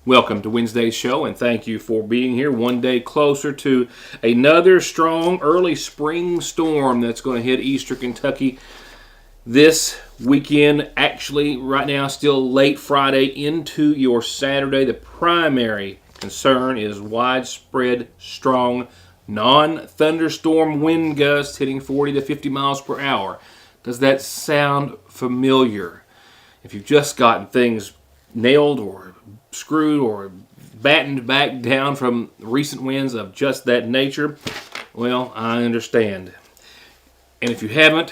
Welcome to Wednesday's show, and thank you for being here one day closer to another strong early spring storm that's going to hit eastern Kentucky this weekend. Actually, right now, still late Friday into your Saturday. The primary concern is widespread, strong, non-thunderstorm wind gusts hitting 40 to 50 miles per hour. Does that sound familiar? If you've just gotten things nailed or screwed or battened back down from recent winds of just that nature, well, I understand. And if you haven't,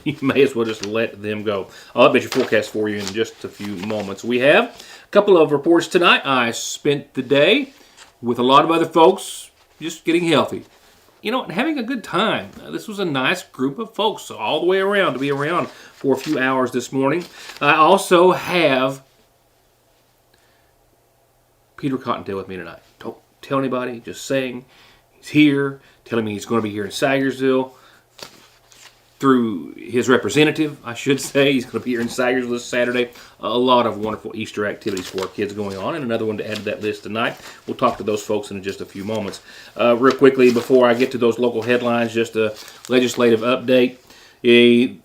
you may as well just let them go. I'll update your forecast for you in just a few moments. We have a couple of reports tonight. I spent the day with a lot of other folks just getting healthy. You know, having a good time. This was a nice group of folks all the way around to be around for a few hours this morning. I also have Peter Cottontail with me tonight. Don't tell anybody, just saying he's here, telling me he's going to be here in Sagersville through his representative, I should say. He's going to be here in Sagersville this Saturday. A lot of wonderful Easter activities for our kids going on, and another one to add to that list tonight. We'll talk to those folks in just a few moments. Real quickly, before I get to those local headlines, just a legislative update. A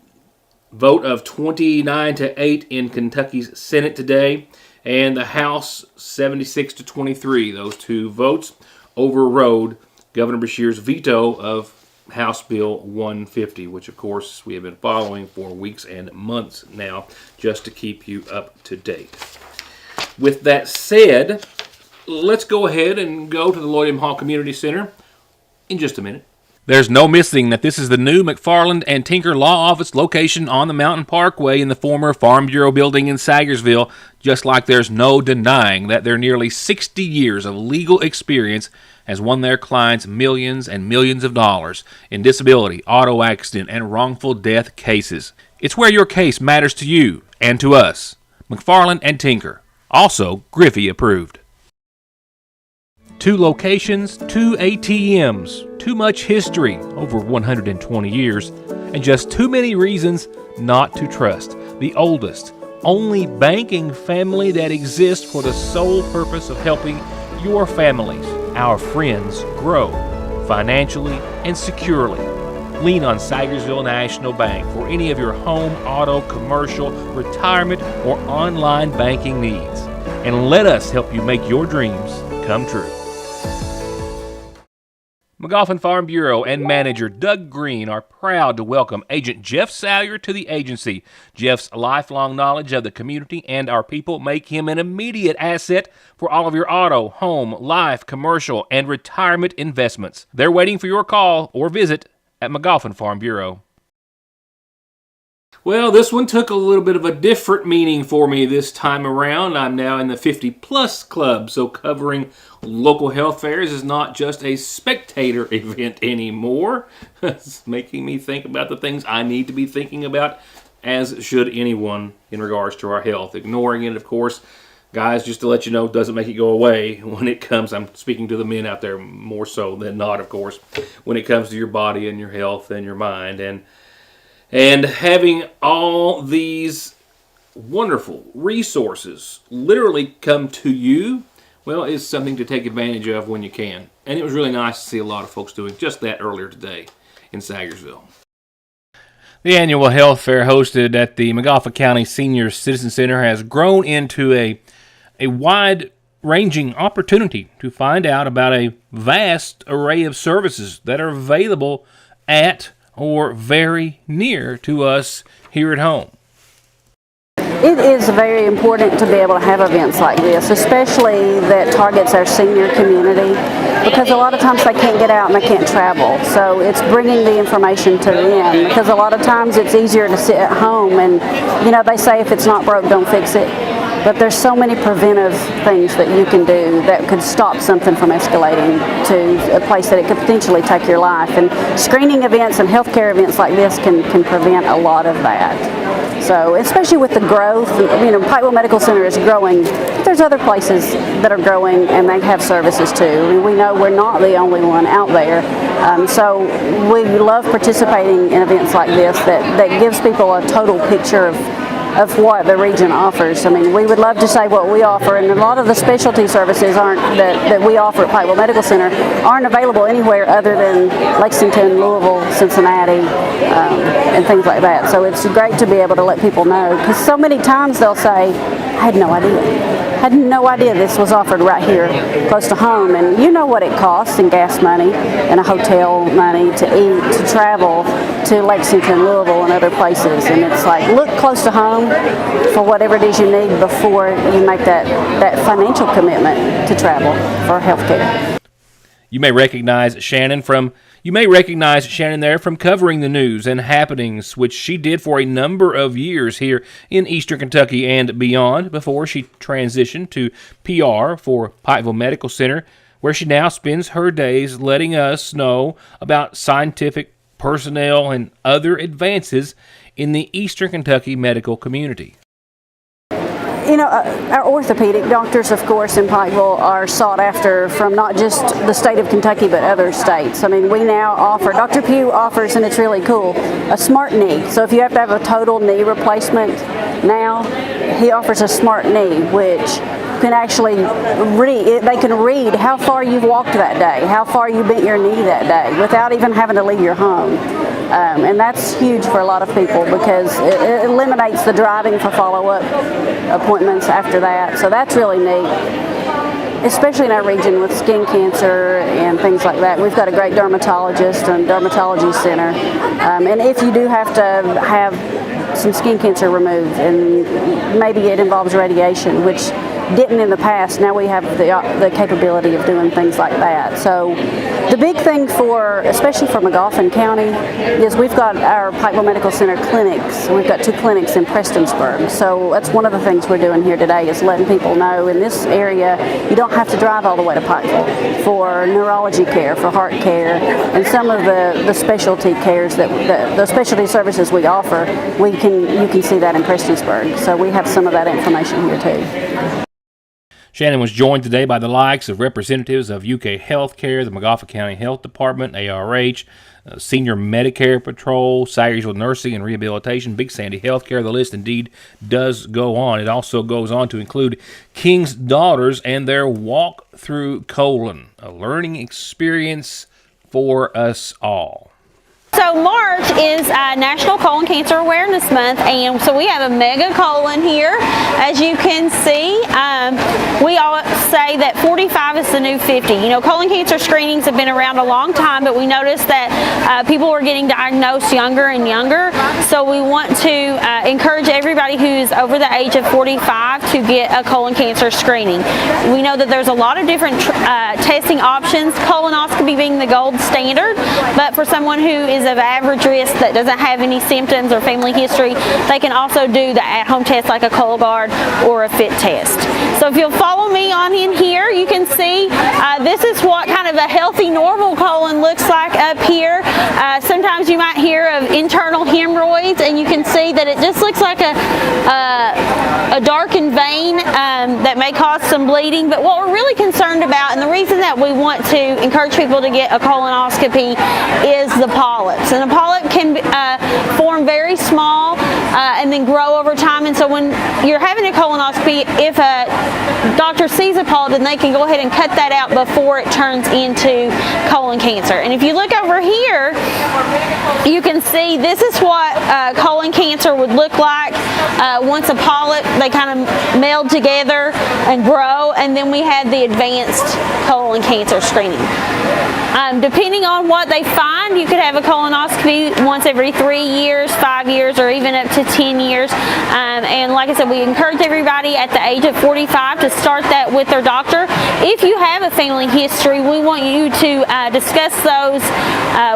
vote of 29-8 in Kentucky's Senate today, and the House 76-23. Those two votes overrode Governor Beshear's veto of House Bill 150, which of course we have been following for weeks and months now, just to keep you up to date. With that said, let's go ahead and go to the Lloyd M. Hall Community Center in just a minute. There's no missing that this is the new McFarland and Tinker Law Office location on the Mountain Parkway in the former Farm Bureau building in Sagersville, just like there's no denying that their nearly 60 years of legal experience has won their clients millions and millions of dollars in disability, auto accident, and wrongful death cases. It's where your case matters to you and to us. McFarland and Tinker, also Griffey approved. 2 locations, 2 ATMs, too much history, over 120 years, and just too many reasons not to trust the oldest, only banking family that exists for the sole purpose of helping your families, our friends, grow financially and securely. Lean on Sagersville National Bank for any of your home, auto, commercial, retirement, or online banking needs. And let us help you make your dreams come true. McGuffin Farm Bureau and manager Doug Green are proud to welcome Agent Jeff Salyer to the agency. Jeff's lifelong knowledge of the community and our people make him an immediate asset for all of your auto, home, life, commercial, and retirement investments. They're waiting for your call or visit at McGuffin Farm Bureau. Well, this one took a little bit of a different meaning for me this time around. I'm now in the 50-plus club, so covering local health fairs is not just a spectator event anymore. It's making me think about the things I need to be thinking about, as should anyone in regards to our health. Ignoring it, of course, guys, just to let you know, doesn't make it go away when it comes. I'm speaking to the men out there more so than not, of course, when it comes to your body and your health and your mind. And having all these wonderful resources literally come to you, well, is something to take advantage of when you can. And it was really nice to see a lot of folks doing just that earlier today in Sagersville. The annual health fair hosted at the McGuffin County Senior Citizen Center has grown into a wide-ranging opportunity to find out about a vast array of services that are available at or very near to us here at home. It is very important to be able to have events like this, especially that targets our senior community, because a lot of times they can't get out and they can't travel. So it's bringing the information to them, because a lot of times it's easier to sit at home and, you know, they say if it's not broke, don't fix it. But there's so many preventive things that you can do that could stop something from escalating to a place that it could potentially take your life. And screening events and healthcare events like this can prevent a lot of that. So, especially with the growth, you know, Pikeville Medical Center is growing, but there's other places that are growing and they have services too. I mean, we know we're not the only one out there. So we love participating in events like this that gives people a total picture of of what the region offers. I mean, we would love to say what we offer, and a lot of the specialty services that we offer at Parkway Medical Center aren't available anywhere other than Lexington, Louisville, Cincinnati, and things like that. So it's great to be able to let people know, because so many times they'll say, I had no idea this was offered right here close to home. And you know what it costs in gas money and a hotel money to eat, to travel to Lexington, Louisville, and other places. And it's like, look close to home for whatever it is you need before you make that financial commitment to travel for health care. You may recognize Shannon there from covering the news and happenings, which she did for a number of years here in Eastern Kentucky and beyond, before she transitioned to PR for Pikeville Medical Center, where she now spends her days letting us know about scientific personnel and other advances in the Eastern Kentucky medical community. You know, our orthopedic doctors, of course, in Pikeville are sought after from not just the state of Kentucky, but other states. I mean, we now offer, Dr. Pugh offers, and it's really cool, a smart knee. So if you have to have a total knee replacement now, he offers a smart knee, which can actually they can read how far you've walked that day, how far you bent your knee that day, without even having to leave your home. And that's huge for a lot of people, because it eliminates the driving for follow-up appointments after that. So that's really neat, especially in our region with skin cancer and things like that. We've got a great dermatologist and dermatology center. And if you do have to have some skin cancer removed, and maybe it involves radiation, which didn't in the past, now we have the capability of doing things like that. So the big thing especially for McGuffin County, is we've got our Pikeville Medical Center clinics. We've got 2 clinics in Prestonsburg. So that's one of the things we're doing here today, is letting people know in this area you don't have to drive all the way to Pikeville for neurology care, for heart care, and some of the specialty cares the specialty services we offer. You can see that in Prestonsburg. So we have some of that information here too. Shannon was joined today by the likes of representatives of UK Healthcare, the McGuffin County Health Department, ARH, Senior Medicare Patrol, Sayersville Nursing and Rehabilitation, Big Sandy Healthcare. The list indeed does go on. It also goes on to include King's Daughters and their Walk Through Colon, a learning experience for us all. So March is National Colon Cancer Awareness Month, and so we have a mega colon here. As you can see, we all say that 45 is the new 50. You know, colon cancer screenings have been around a long time, but we noticed that people are getting diagnosed younger and younger. So we want to encourage everybody who's over the age of 45 to get a colon cancer screening. We know that there's a lot of different testing options, colonoscopy being the gold standard, but for someone who is of average risk that doesn't have any symptoms or family history, they can also do the at-home test like a Cologuard or a FIT test. So if you'll follow me on in here, you can see this is what kind of a healthy normal colon looks like up here. Sometimes you might hear of internal hemorrhoids, and you can see that it just looks like a darkened vein that may cause some bleeding. But what we're really concerned about, and the reason that we want to encourage people to get a colonoscopy, is the polyps. And a polyp can form very small and then grow over time. And so when you're having a colonoscopy, if a doctor sees a polyp, then they can go ahead and cut that out before it turns into colon cancer. And if you look over here, you can see this is what colon cancer would look like once a polyp, they kind of meld together and grow, and then we had the advanced colon cancer screening. Depending on what they find, you could have a colonoscopy once every 3 years, 5 years, or even up to 10 years. And like I said, we encourage everybody at the age of 45 to start that with their doctor. If you have a family history, we want you to discuss those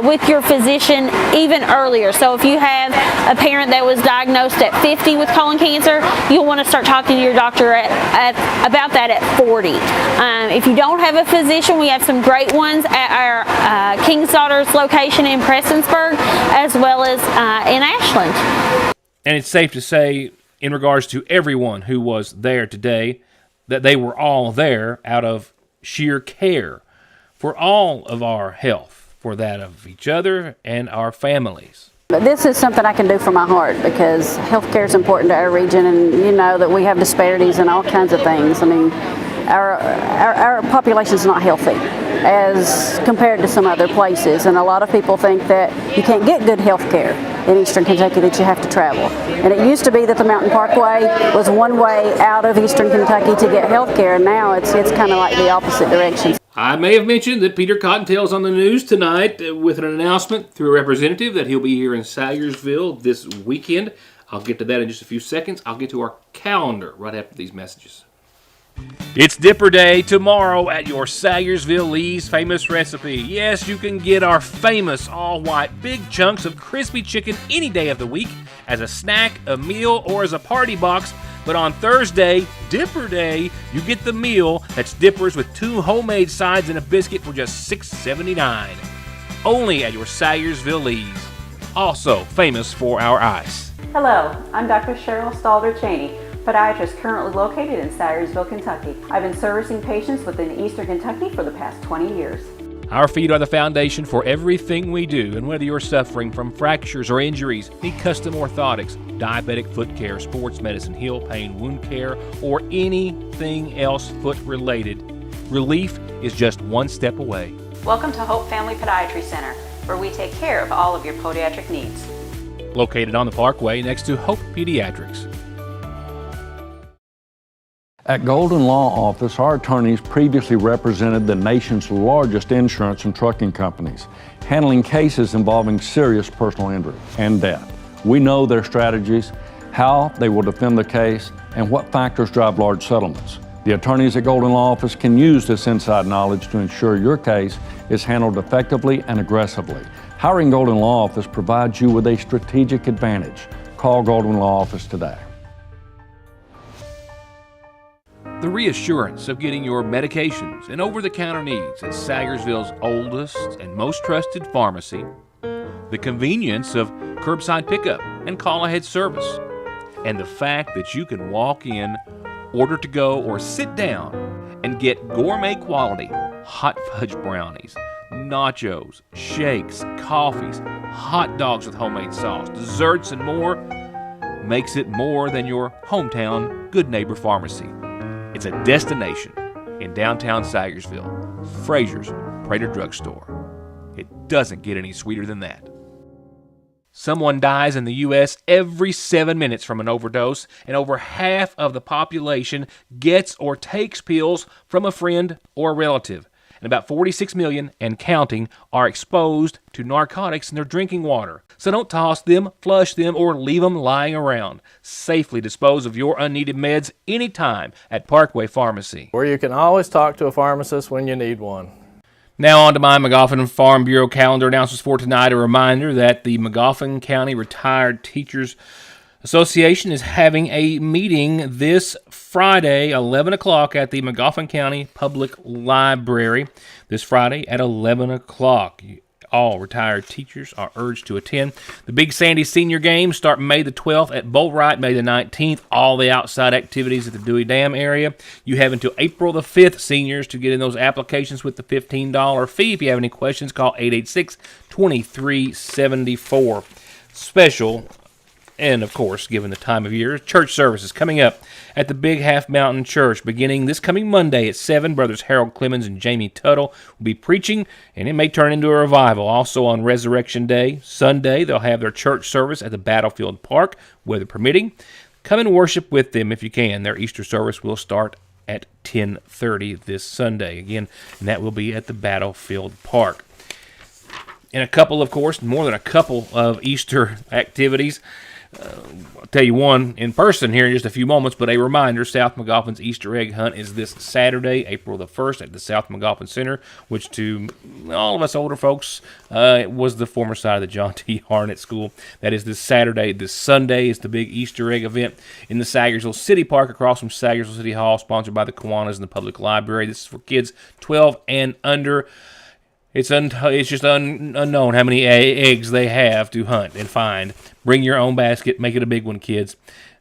with your physician even earlier. So if you have a parent that was diagnosed at 50 with colon cancer, you'll want to start talking to your doctor about that at 40. If you don't have a physician, we have some great ones at our King's Daughters location in Prestonsburg, as well as in Ashland. And it's safe to say, in regards to everyone who was there today, that they were all there out of sheer care for all of our health, for that of each other and our families. But this is something I can do from my heart because healthcare is important to our region, and you know that we have disparities in all kinds of things. I mean, our population is not healthy as compared to some other places, and a lot of people think that you can't get good health care in Eastern Kentucky, that you have to travel. And it used to be that the Mountain Parkway was one way out of Eastern Kentucky to get health care, and now it's kind of like the opposite direction. I may have mentioned that Peter Cottontail's on the news tonight with an announcement through a representative that he'll be here in Sayersville this weekend. I'll get to that in just a few seconds. I'll get to our calendar right after these messages. It's Dipper Day tomorrow at your Sayersville Lee's Famous Recipe. Yes, you can get our famous all-white big chunks of crispy chicken any day of the week as a snack, a meal, or as a party box. But on Thursday, Dipper Day, you get the meal that's dippers with 2 homemade sides and a biscuit for just $6.79. Only at your Sayersville Lee's. Also famous for our ice. Hello, I'm Dr. Cheryl Stalder-Cheney, podiatrist currently located in Sayersville, Kentucky. I've been servicing patients within Eastern Kentucky for the past 20 years. Our feet are the foundation for everything we do, and whether you're suffering from fractures or injuries, need custom orthotics, diabetic foot care, sports medicine, heel pain, wound care, or anything else foot related, relief is just one step away. Welcome to Hope Family Podiatry Center, where we take care of all of your podiatric needs. Located on the Parkway next to Hope Pediatrics. At Golden Law Office, our attorneys previously represented the nation's largest insurance and trucking companies, handling cases involving serious personal injury and death. We know their strategies, how they will defend the case, and what factors drive large settlements. The attorneys at Golden Law Office can use this inside knowledge to ensure your case is handled effectively and aggressively. Hiring Golden Law Office provides you with a strategic advantage. Call Golden Law Office today. The reassurance of getting your medications and over-the-counter needs at Sayersville's oldest and most trusted pharmacy, the convenience of curbside pickup and call-ahead service, and the fact that you can walk in, order to go, or sit down and get gourmet quality hot fudge brownies, nachos, shakes, coffees, hot dogs with homemade sauce, desserts, and more makes it more than your hometown Good Neighbor Pharmacy. It's a destination in downtown Sayersville, Frazier's Prater Drugstore. It doesn't get any sweeter than that. Someone dies in the U.S. every 7 minutes from an overdose, and over half of the population gets or takes pills from a friend or relative. And about 46 million and counting are exposed to narcotics in their drinking water. So don't toss them, flush them, or leave them lying around. Safely dispose of your unneeded meds anytime at Parkway Pharmacy, where you can always talk to a pharmacist when you need one. Now on to my McGuffin Farm Bureau calendar announcements for tonight. A reminder that the McGuffin County Retired Teachers Association is having a meeting this Friday, 11 o'clock at the McGuffin County Public Library. This Friday at 11 o'clock. All retired teachers are urged to attend. The Big Sandy Senior Games start May the 12th at Boatwright, May the 19th. All the outside activities at the Dewey Dam area. You have until April the 5th, seniors, to get in those applications with the $15 fee. If you have any questions, call 886-2374. Special, and of course, given the time of year, church services coming up at the Big Half Mountain Church beginning this coming Monday at 7. Brothers Harold Clemens and Jamie Tuttle will be preaching, and it may turn into a revival. Also on Resurrection Day, Sunday, they'll have their church service at the Battlefield Park, weather permitting. Come and worship with them if you can. Their Easter service will start at 10:30 this Sunday. Again, and that will be at the Battlefield Park. And a couple, of course, more than a couple of Easter activities. I'll tell you one in person here in just a few moments, but a reminder, South McGuffin's Easter egg hunt is this Saturday, April the 1st at the South McGuffin Center, which to all of us older folks was the former site of the John T. Harnett School. That is this Saturday. This Sunday is the big Easter egg event in the Sayersville City Park across from Sayersville City Hall, sponsored by the Kiwanis and the Public Library. This is for kids 12 and under. It's just unknown how many eggs they have to hunt and find. Bring your own basket. Make it a big one, kids.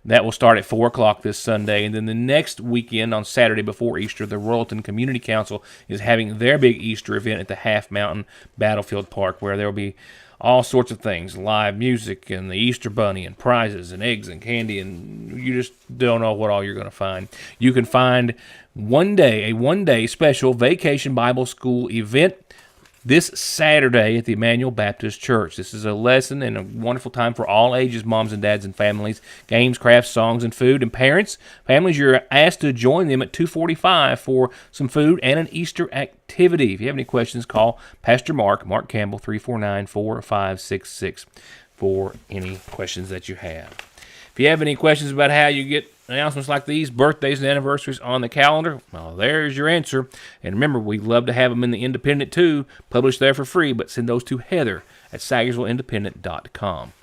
That will start at 4 o'clock this Sunday. And then the next weekend, on Saturday before Easter, the Royalton Community Council is having their big Easter event at the Half Mountain Battlefield Park, where there will be all sorts of things, live music and the Easter Bunny and prizes and eggs and candy, and you just don't know what all you're going to find. You can find a one-day special vacation Bible school event this Saturday at the Emmanuel Baptist Church. This is a lesson and a wonderful time for all ages, moms and dads and families. Games, crafts, songs, and food. And parents, families, you're asked to join them at 2:45 for some food and an Easter activity. If you have any questions, call Pastor Mark Campbell, 349-4566 for any questions that you have. If you have any questions about how you get announcements like these, birthdays and anniversaries on the calendar, well, there's your answer. And remember, we'd love to have them in the Independent too, published there for free, but send those to Heather at SagersvilleIndependent.com.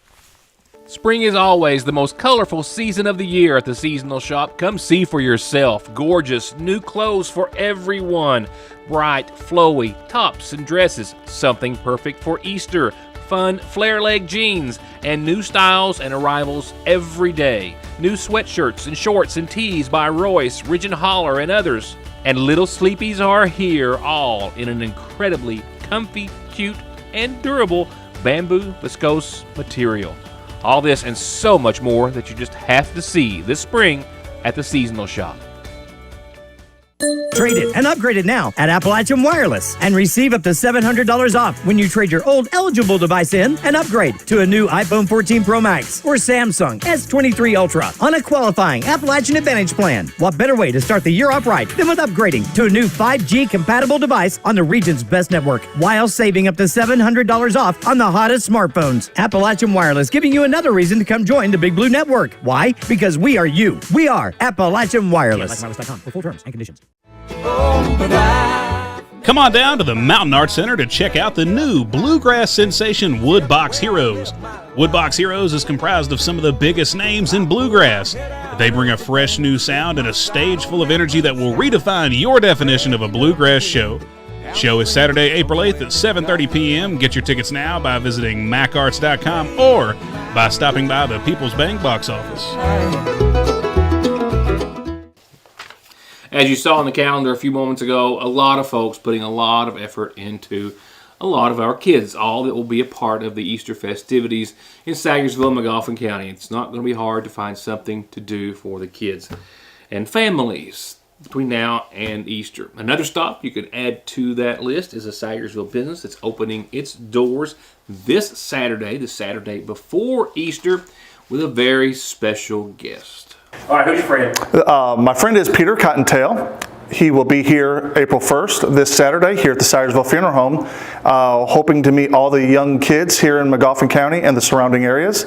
Spring is always the most colorful season of the year at the seasonal shop. Come see for yourself. Gorgeous new clothes for everyone. Bright, flowy tops and dresses. Something perfect for Easter. Fun flare leg jeans and new styles and arrivals every day. New sweatshirts and shorts and tees by Royce, Ridge and Holler, and others. And little sleepies are here, all in an incredibly comfy, cute, and durable bamboo viscose material. All this and so much more that you just have to see this spring at the seasonal shop. Trade it and upgrade it now at Appalachian Wireless and receive up to $700 off when you trade your old eligible device in and upgrade to a new iPhone 14 Pro Max or Samsung S23 Ultra on a qualifying Appalachian Advantage plan. What better way to start the year off right than with upgrading to a new 5G compatible device on the region's best network while saving up to $700 off on the hottest smartphones. Appalachian Wireless, giving you another reason to come join the Big Blue Network. Why? Because we are you. We are Appalachian Wireless. AppalachianWireless.com for full terms and conditions. Come on down to the Mountain Arts Center to check out the new bluegrass sensation Woodbox Heroes. Woodbox Heroes is comprised of some of the biggest names in bluegrass. They bring a fresh new sound and a stage full of energy that will redefine your definition of a bluegrass show. Show is Saturday, April 8th at 7:30 p.m. Get your tickets now by visiting macarts.com or by stopping by the People's Bank box office. As you saw on the calendar a few moments ago, a lot of folks putting a lot of effort into a lot of our kids, all that will be a part of the Easter festivities in Sagersville, McGuffin County. It's not going to be hard to find something to do for the kids and families between now and Easter. Another stop you could add to that list is a Sagersville business that's opening its doors this Saturday, the Saturday before Easter, with a very special guest. All right, who's your friend? My friend is Peter Cottontail. He will be here April 1st, this Saturday, here at the Sagersville Funeral Home, hoping to meet all the young kids here in McGuffin County and the surrounding areas.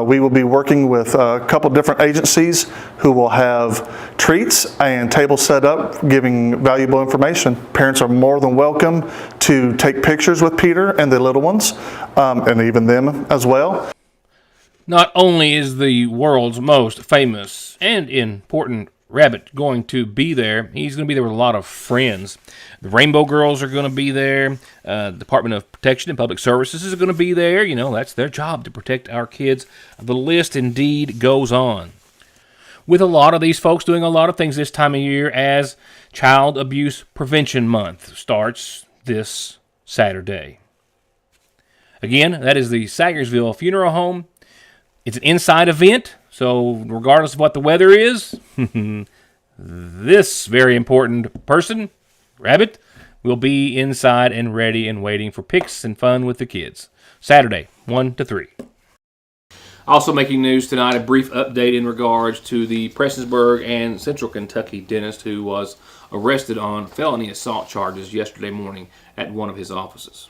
We will be working with a couple different agencies who will have treats and tables set up giving valuable information. Parents are more than welcome to take pictures with Peter and the little ones, and even them as well. Not only is the world's most famous and important rabbit going to be there, he's going to be there with a lot of friends. The Rainbow Girls are going to be there. Department of Protection and Public Services is going to be there. You know, that's their job, to protect our kids. The list indeed goes on. With a lot of these folks doing a lot of things this time of year, as Child Abuse Prevention Month starts this Saturday. Again, that is the Sagersville Funeral Home. It's an inside event, so regardless of what the weather is, this very important person, Rabbit, will be inside and ready and waiting for pics and fun with the kids. Saturday, 1 to 3. Also making news tonight, a brief update in regards to the Prestonsburg and Central Kentucky dentist who was arrested on felony assault charges yesterday morning at one of his offices.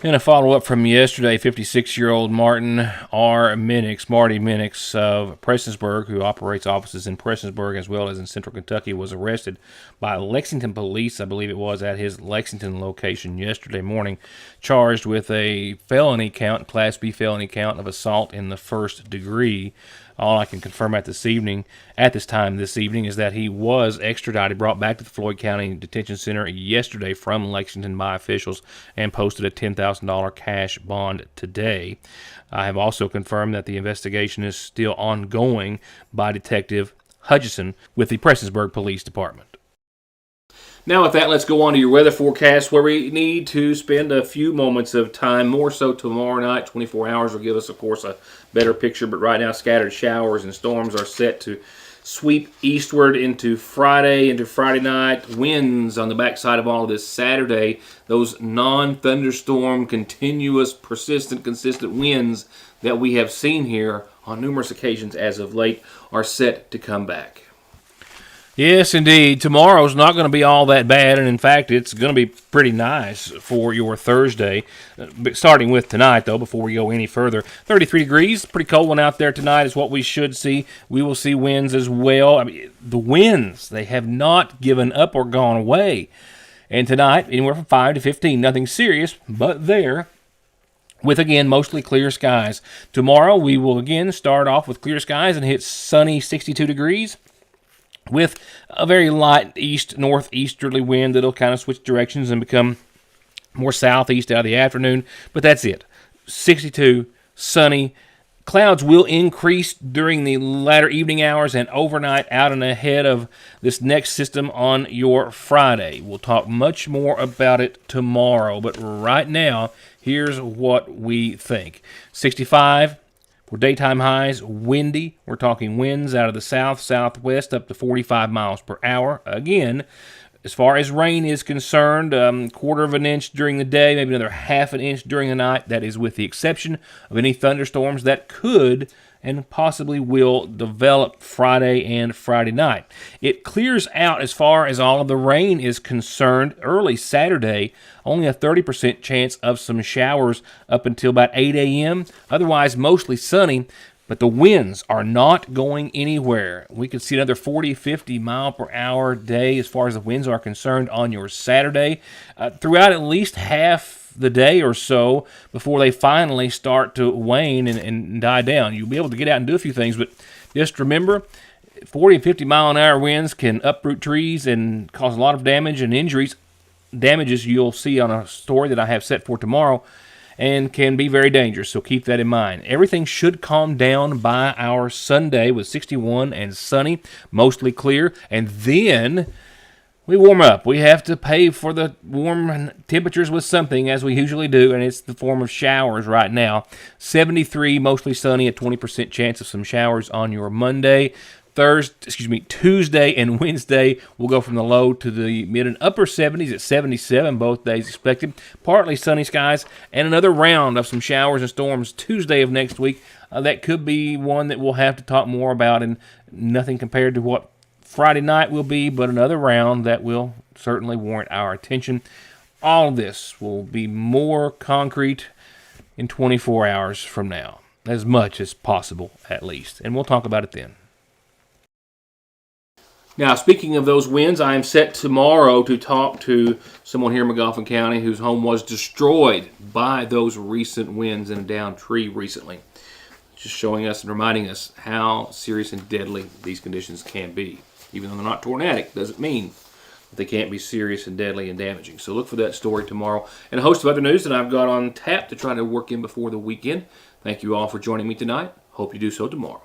And a follow-up from yesterday, 56-year-old Marty Minix of Prestonsburg, who operates offices in Prestonsburg as well as in Central Kentucky, was arrested by Lexington police, I believe it was, at his Lexington location yesterday morning, charged with a felony count, Class B felony count of assault in the first degree. All I can confirm at this evening, is that he was extradited, brought back to the Floyd County Detention Center yesterday from Lexington by officials, and posted a $10,000 cash bond today. I have also confirmed that the investigation is still ongoing by Detective Hutchison with the Prestonsburg Police Department. Now with that, let's go on to your weather forecast, where we need to spend a few moments of time, more so tomorrow night. 24 hours will give us, of course, a better picture, but right now scattered showers and storms are set to sweep eastward into Friday night. Winds on the backside of all of this Saturday. Those non-thunderstorm, continuous, persistent, consistent winds that we have seen here on numerous occasions as of late are set to come back. Yes, indeed. Tomorrow's not going to be all that bad, and in fact, it's going to be pretty nice for your Thursday. Starting with tonight, though, before we go any further. 33 degrees, pretty cold one out there tonight is what we should see. We will see winds as well. I mean, the winds, they have not given up or gone away. And tonight, anywhere from 5 to 15, nothing serious, but there, with, again, mostly clear skies. Tomorrow, we will again start off with clear skies and hit sunny 62 degrees. With a very light northeasterly wind that'll kind of switch directions and become more southeast out of the afternoon. But that's it. 62, sunny. Clouds will increase during the latter evening hours and overnight out and ahead of this next system on your Friday. We'll talk much more about it tomorrow. But right now, here's what we think. 65. For daytime highs, windy. We're talking winds out of the south, southwest up to 45 miles per hour. Again, as far as rain is concerned, quarter of an inch during the day, maybe another half an inch during the night. That is with the exception of any thunderstorms that could and possibly will develop Friday and Friday night. It clears out as far as all of the rain is concerned early Saturday. Only a 30% chance of some showers up until about 8 a.m. Otherwise, mostly sunny, but the winds are not going anywhere. We could see another 40, 50 mile per hour day as far as the winds are concerned on your Saturday. Throughout at least half the day or so before they finally start to wane and die down. You'll be able to get out and do a few things, but just remember, 40 and 50 mile an hour winds can uproot trees and cause a lot of damage and injuries. Damages you'll see on a story that I have set for tomorrow and can be very dangerous, so keep that in mind. Everything should calm down by our Sunday with 61 and sunny, mostly clear, and then we warm up. We have to pay for the warm temperatures with something, as we usually do, and it's the form of showers right now. 73, mostly sunny, a 20% chance of some showers on your Monday. Tuesday and Wednesday will go from the low to the mid and upper 70s at 77, both days expected. Partly sunny skies, and another round of some showers and storms Tuesday of next week. That could be one that we'll have to talk more about, and nothing compared to what Friday night will be, but another round that will certainly warrant our attention. All of this will be more concrete in 24 hours from now, as much as possible at least, and we'll talk about it then. Now, speaking of those winds, I am set tomorrow to talk to someone here in McGuffin County whose home was destroyed by those recent winds and a downed tree recently. Just showing us and reminding us how serious and deadly these conditions can be. Even though they're not tornadic, doesn't mean that they can't be serious and deadly and damaging. So look for that story tomorrow. And a host of other news that I've got on tap to try to work in before the weekend. Thank you all for joining me tonight. Hope you do so tomorrow.